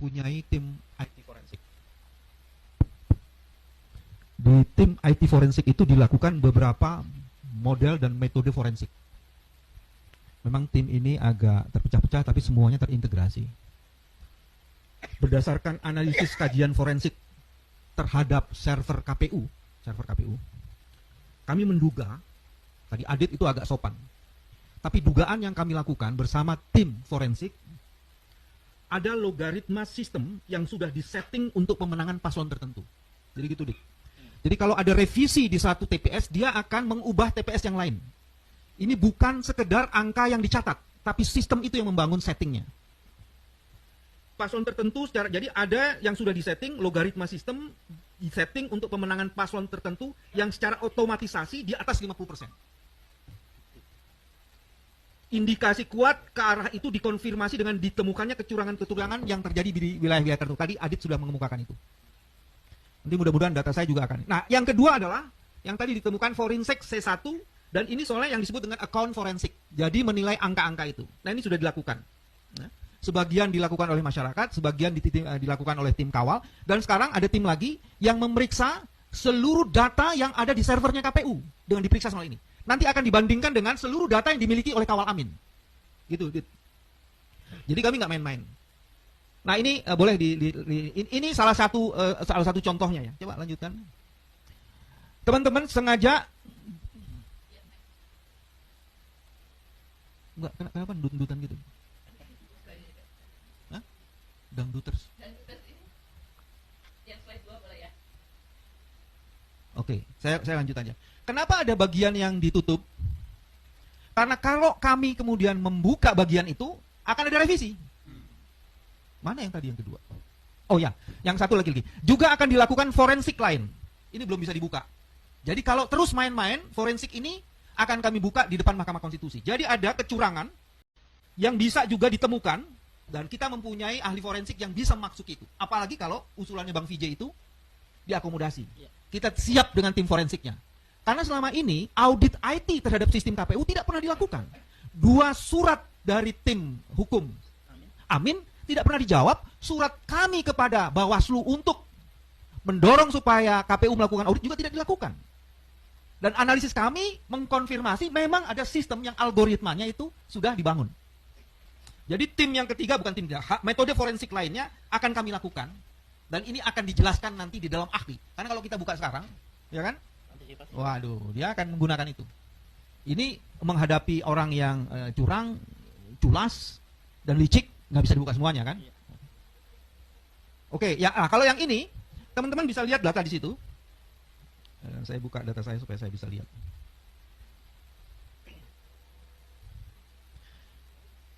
mempunyai tim IT forensik. Di tim IT forensik itu dilakukan beberapa model dan metode forensik. Memang tim ini agak terpecah-pecah tapi semuanya terintegrasi. Berdasarkan analisis kajian forensik terhadap server KPU, kami menduga, tadi Adit itu agak sopan, tapi dugaan yang kami lakukan bersama tim forensik, ada logaritma sistem yang sudah disetting untuk pemenangan paslon tertentu. Jadi gitu, Dik. Jadi kalau ada revisi di satu TPS, dia akan mengubah TPS yang lain. Ini bukan sekedar angka yang dicatat, tapi sistem itu yang membangun settingnya. Paslon tertentu secara, jadi ada yang sudah disetting, logaritma sistem disetting untuk pemenangan paslon tertentu yang secara otomatisasi di atas 50%. Indikasi kuat ke arah itu dikonfirmasi dengan ditemukannya kecurangan-kecurangan yang terjadi di wilayah-wilayah tertentu. Tadi Adit sudah mengemukakan itu. Nanti mudah-mudahan data saya juga akan. Nah, yang kedua adalah yang tadi ditemukan Forensic C1, dan ini soalnya yang disebut dengan account forensik. Jadi menilai angka-angka itu. Nah, ini sudah dilakukan. Nah, sebagian dilakukan oleh masyarakat, sebagian dilakukan oleh tim kawal, dan sekarang ada tim lagi yang memeriksa seluruh data yang ada di servernya KPU dengan diperiksa soal ini. Nanti akan dibandingkan dengan seluruh data yang dimiliki oleh kawal amin. Gitu. Jadi kami nggak main-main. Nah, ini boleh ini salah satu contohnya ya. Coba lanjutkan. Teman-teman sengaja enggak, kenapa dangdutan gitu? Hah? Dangduters. Yang slide 2 boleh ya? Oke, saya lanjut aja. Kenapa ada bagian yang ditutup? Karena kalau kami kemudian membuka bagian itu, akan ada revisi. Mana yang tadi yang kedua? Oh ya, yang satu lagi. Juga akan dilakukan forensik lain. Ini belum bisa dibuka. Jadi kalau terus main-main, forensik ini akan kami buka di depan Mahkamah Konstitusi. Jadi ada kecurangan yang bisa juga ditemukan, dan kita mempunyai ahli forensik yang bisa maksud itu. Apalagi kalau usulannya Bang Vijay itu diakomodasi. Kita siap dengan tim forensiknya. Karena selama ini audit IT terhadap sistem KPU tidak pernah dilakukan. 2 surat dari tim hukum Amin tidak pernah dijawab. Surat kami kepada Bawaslu untuk mendorong supaya KPU melakukan audit juga tidak dilakukan. Dan analisis kami mengkonfirmasi memang ada sistem yang algoritmanya itu sudah dibangun. Jadi tim yang ketiga bukan tim metode forensik lainnya akan kami lakukan. Dan ini akan dijelaskan nanti di dalam ahli. Karena kalau kita buka sekarang, ya kan? Waduh, dia akan menggunakan itu. Ini menghadapi orang yang curang, culas, dan licik, nggak bisa dibuka semuanya kan? Oke, ya kalau yang ini, teman-teman bisa lihat data di situ. Saya buka data saya supaya saya bisa lihat.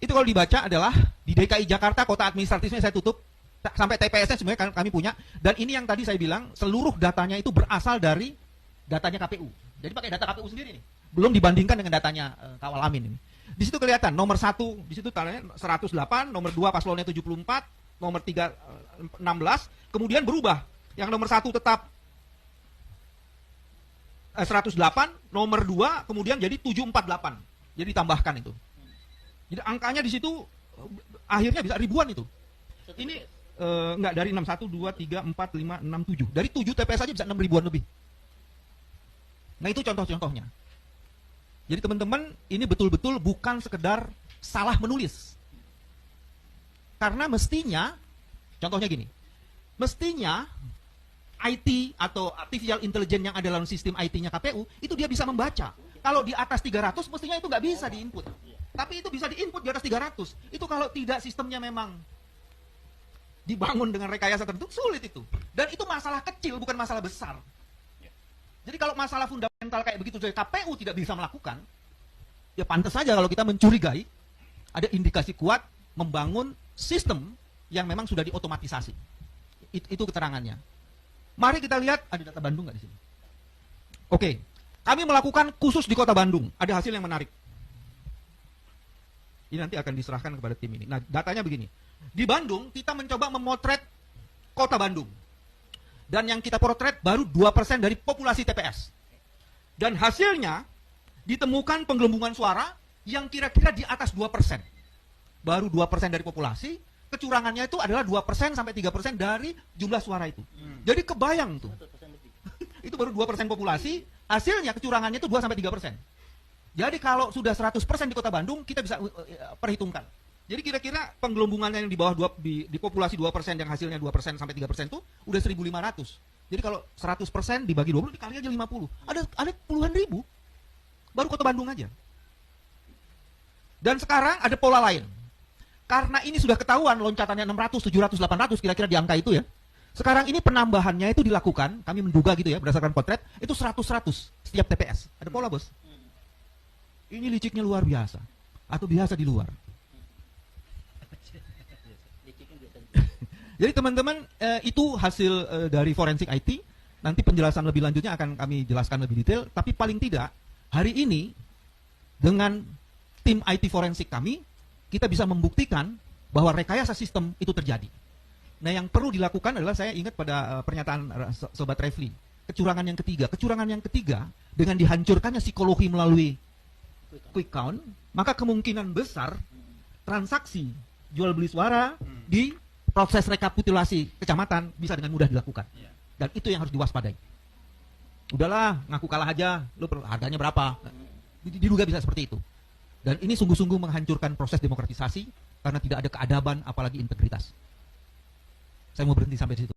Itu kalau dibaca adalah di DKI Jakarta, kota administratifnya saya tutup, sampai TPS-nya sebenarnya kami punya. Dan ini yang tadi saya bilang, seluruh datanya itu berasal dari datanya KPU. Jadi pakai data KPU sendiri nih. Belum dibandingkan dengan datanya Kawal Amin ini. Di situ kelihatan nomor 1, di situ tanya 108, nomor 2 paslonnya 74, nomor 3 16, kemudian berubah. Yang nomor 1 tetap 108, nomor 2 kemudian jadi 748. Jadi ditambahkan itu. Jadi angkanya di situ akhirnya bisa ribuan itu. Ini enggak dari 61, 2, 3, 4, 5, 6, 7. Dari 7 TPS aja bisa 6 ribuan lebih. Nah, itu contoh-contohnya. Jadi teman-teman, ini betul-betul bukan sekedar salah menulis. Karena mestinya, contohnya gini, mestinya IT atau artificial intelligence yang ada dalam sistem IT-nya KPU, itu dia bisa membaca. Kalau di atas 300, mestinya itu nggak bisa diinput. Tapi itu bisa diinput di atas 300. Itu kalau tidak sistemnya memang dibangun dengan rekayasa tertentu, sulit itu. Dan itu masalah kecil, bukan masalah besar. Jadi kalau masalah fundamental kayak begitu, KPU tidak bisa melakukan, ya pantas saja kalau kita mencurigai ada indikasi kuat membangun sistem yang memang sudah diotomatisasi. Itu keterangannya. Mari kita lihat, ada data Bandung nggak di sini? Oke, kami melakukan khusus di Kota Bandung. Ada hasil yang menarik. Ini nanti akan diserahkan kepada tim ini. Nah, datanya begini. Di Bandung, kita mencoba memotret Kota Bandung. Dan yang kita potret baru 2% dari populasi TPS. Dan hasilnya ditemukan penggelembungan suara yang kira-kira di atas 2%. Baru 2% dari populasi, kecurangannya itu adalah 2% sampai 3% dari jumlah suara itu. Jadi kebayang tuh. Itu baru 2% populasi, hasilnya kecurangannya itu 2 sampai 3%. Jadi kalau sudah 100% di Kota Bandung, kita bisa perhitungkan. Jadi kira-kira penggelombungannya yang di bawah di populasi 2% yang hasilnya 2% sampai 3% itu udah 1.500. Jadi kalau 100% dibagi 20 dikali aja 50. Ada puluhan ribu. Baru Kota Bandung aja. Dan sekarang ada pola lain. Karena ini sudah ketahuan loncatannya 600, 700, 800 kira-kira di angka itu ya. Sekarang ini penambahannya itu dilakukan, kami menduga gitu ya berdasarkan potret, itu 100-100 setiap TPS. Ada pola, Bos. Ini liciknya luar biasa. Atau biasa di luar. Jadi teman-teman, itu hasil dari forensik IT. Nanti penjelasan lebih lanjutnya akan kami jelaskan lebih detail. Tapi paling tidak, hari ini dengan tim IT forensik kami, kita bisa membuktikan bahwa rekayasa sistem itu terjadi. Nah, yang perlu dilakukan adalah, saya ingat pada pernyataan Sobat Refli, kecurangan yang ketiga. Kecurangan yang ketiga, dengan dihancurkannya psikologi melalui quick count, maka kemungkinan besar transaksi jual beli suara di proses rekapitulasi kecamatan bisa dengan mudah dilakukan. Dan itu yang harus diwaspadai. Udahlah, ngaku kalah aja, lu harganya berapa? Diduga bisa seperti itu. Dan ini sungguh-sungguh menghancurkan proses demokratisasi karena tidak ada keadaban apalagi integritas. Saya mau berhenti sampai di situ.